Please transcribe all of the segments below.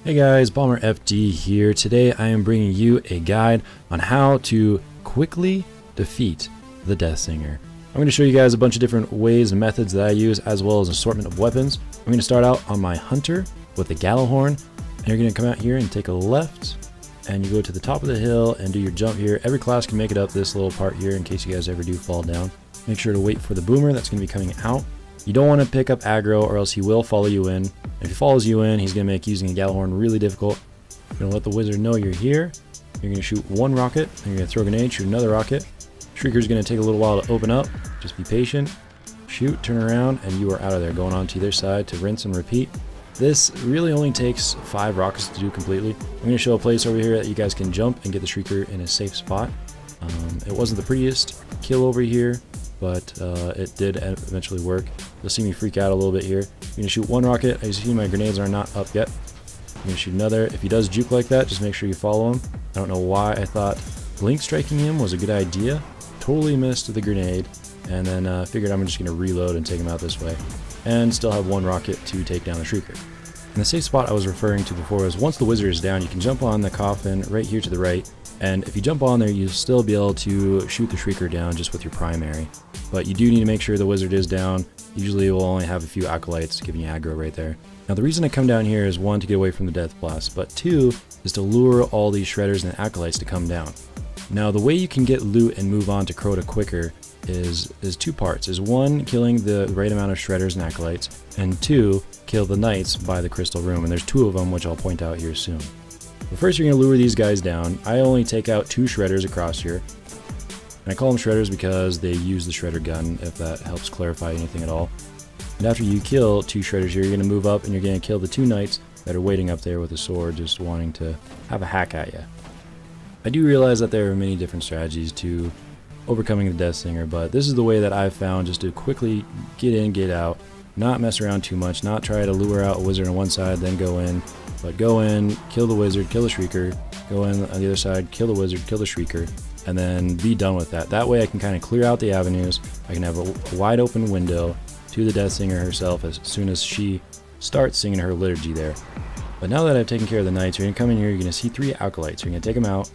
Hey guys, BomberFD here. Today I am bringing you a guide on how to quickly defeat the Deathsinger. I'm going to show you guys a bunch of different ways and methods that I use, as well as an assortment of weapons. I'm going to start out on my Hunter with the Gallowhorn, and you're going to come out here and take a left, and you go to the top of the hill and do your jump here. Every class can make it up this little part here in case you guys ever do fall down. Make sure to wait for the boomer that's going to be coming out. You don't want to pick up aggro or else he will follow you in. If he follows you in, he's going to make using a Gallowhorn really difficult. You're going to let the wizard know you're here. You're going to shoot one rocket, and you're going to throw a grenade, shoot another rocket. Shrieker's going to take a little while to open up. Just be patient. Shoot, turn around, and you are out of there. Going on to either side to rinse and repeat. This really only takes 5 rockets to do completely. I'm going to show a place over here that you guys can jump and get the Shrieker in a safe spot. It wasn't the prettiest kill over here, but it did eventually work. You'll see me freak out a little bit here. I'm going to shoot one rocket. As you see, my grenades are not up yet. I'm going to shoot another. If he does juke like that, just make sure you follow him. I don't know why I thought blink striking him was a good idea. Totally missed the grenade, and then figured I'm just going to reload and take him out this way. And still have one rocket to take down the Shrieker. And the safe spot I was referring to before is once the wizard is down, you can jump on the coffin right here to the right. And if you jump on there, you'll still be able to shoot the Shrieker down just with your primary. But you do need to make sure the wizard is down. Usually it will only have a few acolytes giving you aggro right there. Now the reason I come down here is 1, to get away from the death blast, but 2 is to lure all these shredders and acolytes to come down. Now the way you can get loot and move on to Crota quicker is 2 parts. Is 1, killing the right amount of shredders and acolytes, and 2, kill the knights by the crystal room, and there's 2 of them which I'll point out here soon. But first you're going to lure these guys down. I only take out 2 shredders across here. And I call them shredders because they use the shredder gun, if that helps clarify anything at all. And after you kill 2 shredders here, you're going to move up and you're going to kill the 2 knights that are waiting up there with a sword, just wanting to have a hack at you. I do realize that there are many different strategies to overcoming the Deathsinger, but this is the way that I've found just to quickly get in, get out, not mess around too much, not try to lure out a wizard on one side, then go in, but go in, kill the wizard, kill the Shrieker, go in on the other side, kill the wizard, kill the Shrieker, and then be done with that. That way I can kind of clear out the avenues. I can have a wide open window to the Deathsinger herself as soon as she starts singing her liturgy there. But now that I've taken care of the knights, you're going to come in here, you're going to see 3 acolytes. You're going to take them out,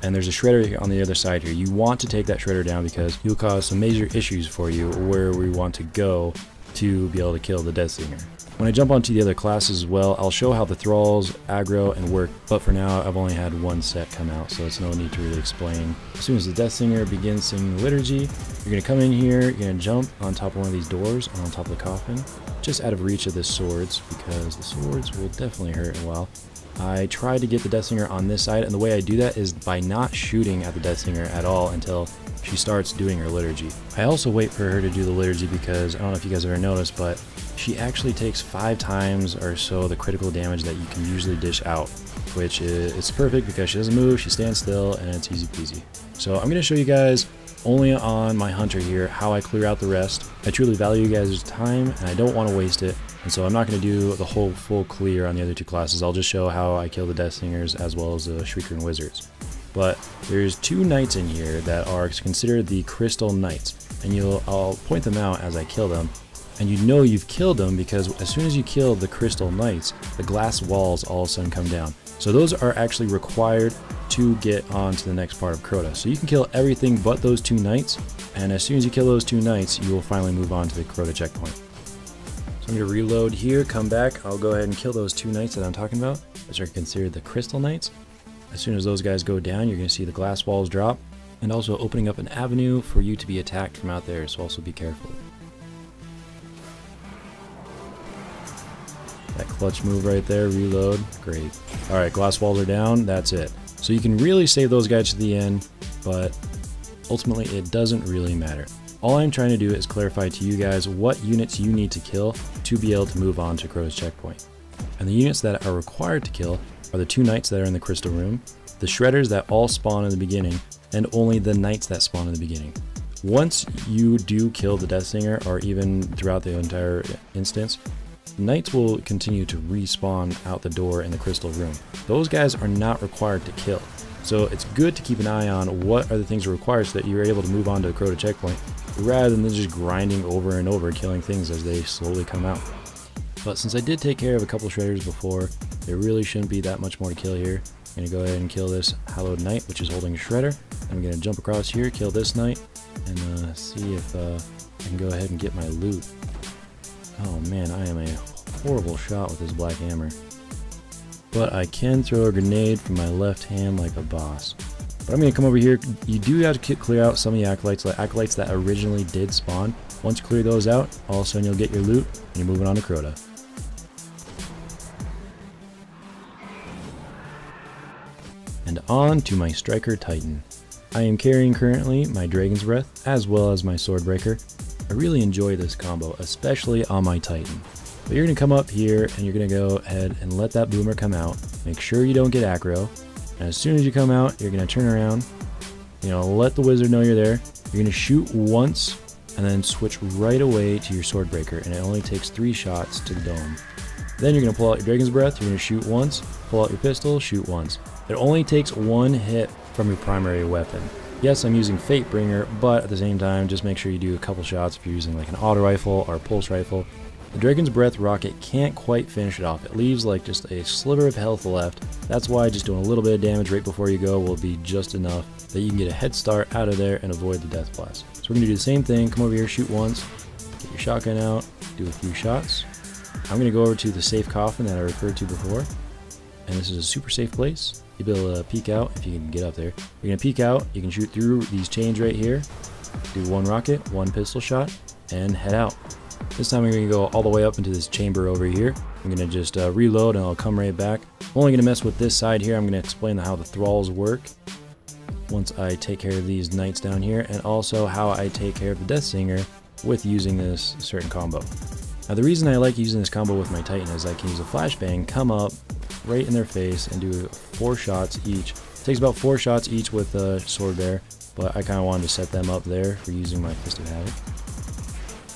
and there's a shredder on the other side here. You want to take that shredder down because he'll cause some major issues for you where we want to go to be able to kill the Deathsinger. When I jump onto the other classes as well, I'll show how the thralls aggro and work, but for now I've only had 1 set come out, so it's no need to really explain. As soon as the Deathsinger begins singing the liturgy, you're going to come in here, you're going to jump on top of one of these doors, on top of the coffin, just out of reach of the swords, because the swords will definitely hurt a while. I try to get the Deathsinger on this side, and the way I do that is by not shooting at the Deathsinger at all until she starts doing her liturgy. I also wait for her to do the liturgy because I don't know if you guys ever noticed, but she actually takes 5 times or so the critical damage that you can usually dish out, which is perfect because she doesn't move, she stands still, and it's easy peasy. So I'm going to show you guys only on my Hunter here how I clear out the rest. I truly value you guys' time and I don't want to waste it, and so I'm not going to do the whole full clear on the other 2 classes. I'll just show how I kill the Deathsingers as well as the Shrieker and Wizards. But there's 2 knights in here that are considered the Crystal Knights, and I'll point them out as I kill them. And you know you've killed them because as soon as you kill the Crystal Knights, the glass walls all of a sudden come down. So those are actually required to get on to the next part of Crota. So you can kill everything but those 2 knights, and as soon as you kill those 2 knights, you will finally move on to the Crota checkpoint. So I'm going to reload here, come back, I'll go ahead and kill those 2 knights that I'm talking about, which are considered the Crystal Knights. As soon as those guys go down, you're going to see the glass walls drop, and also opening up an avenue for you to be attacked from out there, so also be careful. That clutch move right there, reload, great. Alright, glass walls are down, that's it. So you can really save those guys to the end, but ultimately it doesn't really matter. All I'm trying to do is clarify to you guys what units you need to kill to be able to move on to Crota's checkpoint. And the units that are required to kill are the 2 knights that are in the crystal room, the shredders that all spawn in the beginning, and only the knights that spawn in the beginning. Once you do kill the Deathsinger, or even throughout the entire instance, knights will continue to respawn out the door in the crystal room. Those guys are not required to kill. So it's good to keep an eye on what are the things required so that you're able to move on to the Crota checkpoint, rather than just grinding over and over, killing things as they slowly come out. But since I did take care of a couple shredders before, there really shouldn't be that much more to kill here. I'm going to go ahead and kill this hallowed knight, which is holding a shredder. I'm going to jump across here, kill this knight, and see if I can go ahead and get my loot. Oh man, I am a horrible shot with this black hammer. But I can throw a grenade from my left hand like a boss. But I'm going to come over here. You do have to clear out some of the acolytes, like acolytes that originally did spawn. Once you clear those out, all of a sudden you'll get your loot, and you're moving on to Crota. And on to my Striker Titan. I am carrying currently my Dragon's Breath as well as my Swordbreaker. I really enjoy this combo, especially on my Titan. But you're going to come up here and you're going to go ahead and let that boomer come out. Make sure you don't get aggro. And as soon as you come out, you're going to turn around. Let the wizard know you're there. You're going to shoot once and then switch right away to your Swordbreaker. And it only takes 3 shots to the dome. Then you're going to pull out your Dragon's Breath. You're going to shoot once, pull out your pistol, shoot once. It only takes 1 hit from your primary weapon. Yes, I'm using Fatebringer, but at the same time, just make sure you do a couple shots if you're using like an auto rifle or a pulse rifle. The Dragon's Breath rocket can't quite finish it off. It leaves like just a sliver of health left. That's why just doing a little bit of damage right before you go will be just enough that you can get a head start out of there and avoid the death blast. So we're going to do the same thing. Come over here, shoot once, get your shotgun out, do a few shots. I'm going to go over to the safe coffin that I referred to before. And this is a super safe place. You'll be able to peek out if you can get up there. You're going to peek out, you can shoot through these chains right here, do 1 rocket, 1 pistol shot, and head out. This time we're going to go all the way up into this chamber over here. I'm going to just reload and I'll come right back. I'm only going to mess with this side here. I'm going to explain how the thralls work once I take care of these knights down here, and also how I take care of the Deathsinger with using this certain combo. Now the reason I like using this combo with my Titan is I can use a flashbang, come up right in their face and do 4 shots each. It takes about 4 shots each with a Sword Bear, but I kind of wanted to set them up there for using my Fist of Havoc.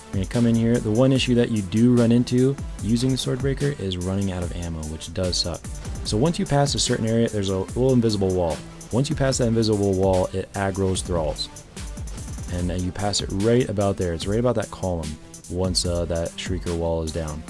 I'm going to come in here. The one issue that you do run into using the Swordbreaker is running out of ammo, which does suck. So once you pass a certain area, there's a little invisible wall. Once you pass that invisible wall, it aggroes thralls. And you pass it right about there. It's right about that column once that Shrieker wall is down.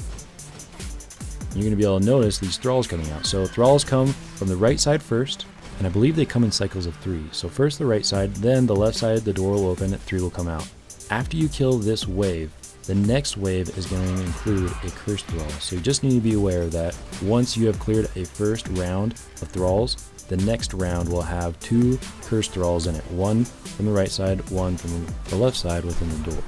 You're going to be able to notice these thralls coming out. So thralls come from the right side first, and I believe they come in cycles of 3. So first the right side, then the left side, the door will open, 3 will come out. After you kill this wave, the next wave is going to include a cursed thrall. So you just need to be aware that once you have cleared a first round of thralls, the next round will have 2 cursed thralls in it. 1 from the right side, 1 from the left side within the door.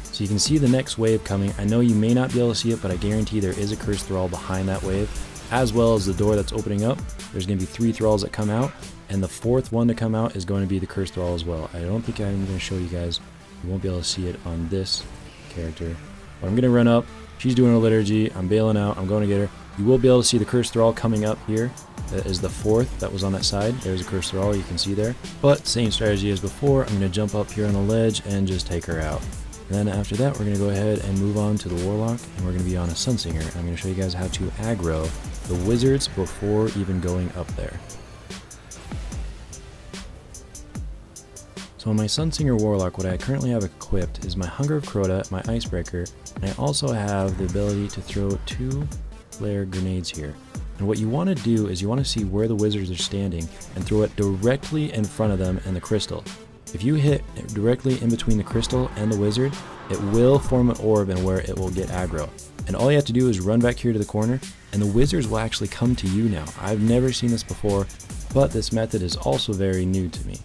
So you can see the next wave coming. I know you may not be able to see it, but I guarantee there is a cursed thrall behind that wave, as well as the door that's opening up. There's going to be 3 thralls that come out, and the 4th one to come out is going to be the cursed thrall as well. I don't think I'm going to show you guys. You won't be able to see it on this character. But I'm going to run up. She's doing a liturgy. I'm bailing out. I'm going to get her. You will be able to see the cursed thrall coming up here. That is the 4th that was on that side. There's a cursed thrall you can see there. But same strategy as before. I'm going to jump up here on the ledge and just take her out. And then after that, we're going to go ahead and move on to the Warlock, and we're going to be on a Sunsinger. I'm going to show you guys how to aggro the wizards before even going up there. So on my Sunsinger Warlock, what I currently have equipped is my Hunger of Crota, my Icebreaker, and I also have the ability to throw 2 flare grenades here. And what you want to do is you want to see where the wizards are standing and throw it directly in front of them in the crystal. If you hit directly in between the crystal and the wizard, it will form an orb and where it will get aggro. And all you have to do is run back here to the corner, and the wizards will actually come to you now. I've never seen this before, but this method is also very new to me.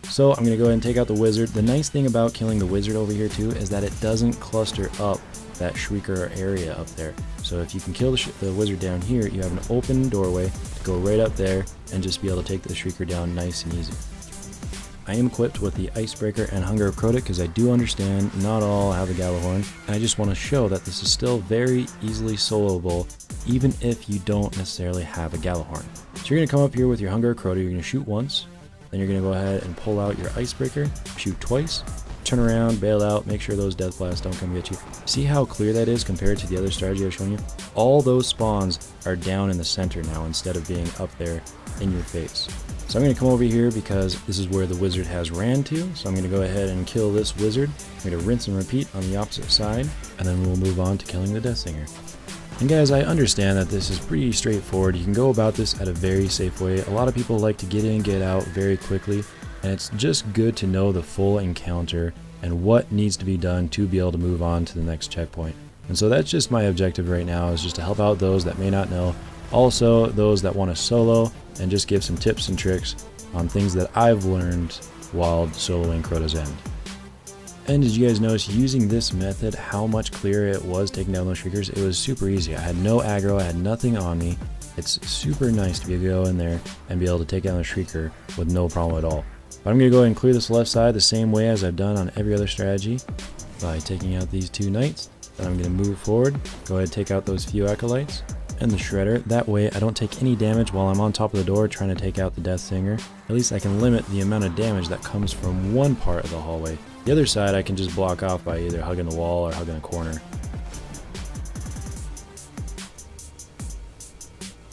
So I'm going to go ahead and take out the wizard. The nice thing about killing the wizard over here too is that it doesn't cluster up that Shrieker area up there. So if you can kill the wizard down here, you have an open doorway to go right up there and just be able to take the Shrieker down nice and easy. I am equipped with the Icebreaker and Hunger of Crota because I do understand not all have a Gallahorn, and I just want to show that this is still very easily soloable even if you don't necessarily have a Gallahorn. So you're going to come up here with your Hunger of Crota, you're going to shoot once, then you're going to go ahead and pull out your Icebreaker, shoot twice, turn around, bail out, make sure those death blasts don't come get you. See how clear that is compared to the other strategy I've shown you? All those spawns are down in the center now instead of being up there in your face. So I'm going to come over here because this is where the wizard has ran to. So I'm going to go ahead and kill this wizard. I'm going to rinse and repeat on the opposite side, and then we'll move on to killing the Deathsinger. And guys, I understand that this is pretty straightforward. You can go about this at a very safe way. A lot of people like to get in, get out very quickly, and it's just good to know the full encounter and what needs to be done to be able to move on to the next checkpoint. And so that's just my objective right now, is just to help out those that may not know. Also, those that want to solo, and just give some tips and tricks on things that I've learned while soloing Crota's End. And did you guys notice using this method how much clearer it was taking down those shriekers? It was super easy. I had no aggro, I had nothing on me. It's super nice to be able to go in there and be able to take down a shrieker with no problem at all. But I'm going to go ahead and clear this left side the same way as I've done on every other strategy by taking out these 2 knights. Then I'm going to move forward, go ahead and take out those few acolytes and the shredder. That way I don't take any damage while I'm on top of the door trying to take out the Deathsinger. At least I can limit the amount of damage that comes from one part of the hallway. The other side I can just block off by either hugging the wall or hugging a corner.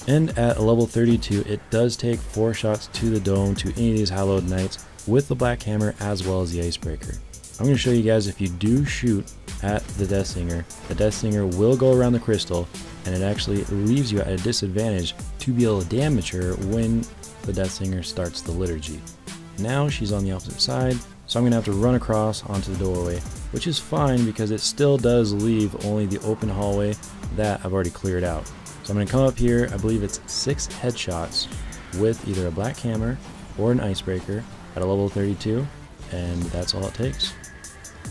And at level 32, it does take 4 shots to the dome to any of these hallowed knights with the black hammer as well as the icebreaker. I'm going to show you guys, if you do shoot at the Deathsinger will go around the crystal, and it actually leaves you at a disadvantage to be able to damage her when the Deathsinger starts the liturgy. Now she's on the opposite side, so I'm going to have to run across onto the doorway, which is fine because it still does leave only the open hallway that I've already cleared out. So I'm going to come up here, I believe it's 6 headshots with either a black hammer or an icebreaker at a level 32, and that's all it takes.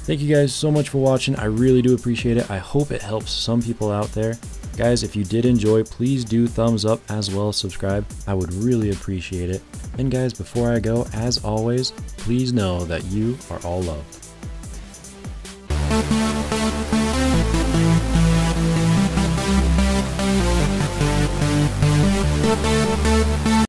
Thank you guys so much for watching. I really do appreciate it. I hope it helps some people out there. Guys, if you did enjoy, please do thumbs up as well as subscribe. I would really appreciate it. And guys, before I go, as always, please know that you are all loved.